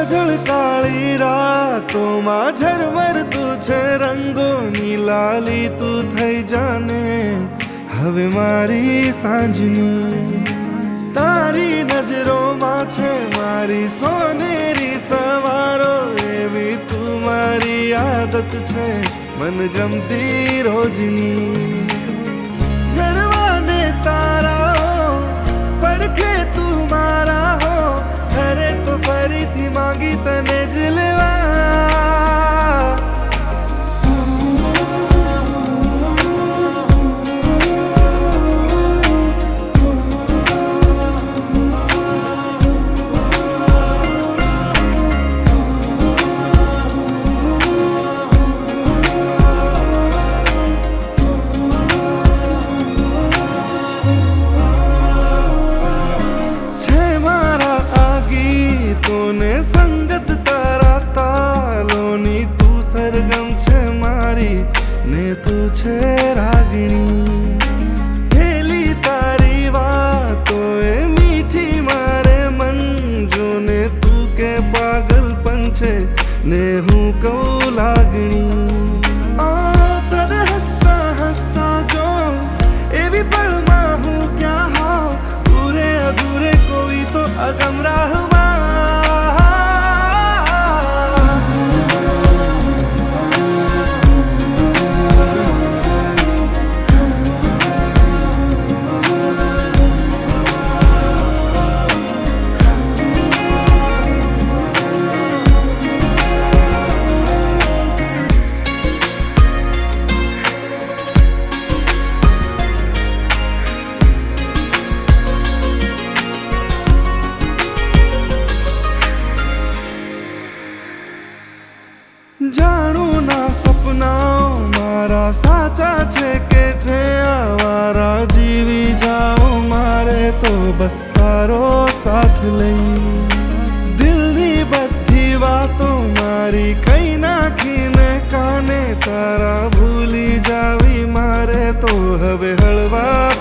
વાદળ કાળી રાતોમાં ઝરમર તું છે રંગોની લાલી તું થઈ જાને હવે મારી સાંજની તારી નજરોમાં છે મારી સોનેરી સવારો એવી તું મારી આદત છે મનગમતી રોજની ગણવાને તારાઓ પડખે તું મારા હો ઘરે તો ફરીથી માંગી તને જ લેવા સંગત તારા તાલોની તું સરગમ છે મારી ને તું છે રાગણી ખેલી તારી વાતો એ મીઠી મારે મન જોને તું કે પાગલપન છે ને હું કહું લાગણી તને હસતા હસતા જો એવી પળમાં હું ક્યાં હોઉં પૂરે અધૂરે કોઈ તો અગમ રાહમાં જાણું ના સપનાઓ મારા સાચા છે કે છે આવારા જીવી જાઓ મારે તો બસ તારો સાથ લઈ દિલની બધી વાતો મારી કઈ નાખીને કાને તારા ભૂલી જાવી મારે તો હવે હળવા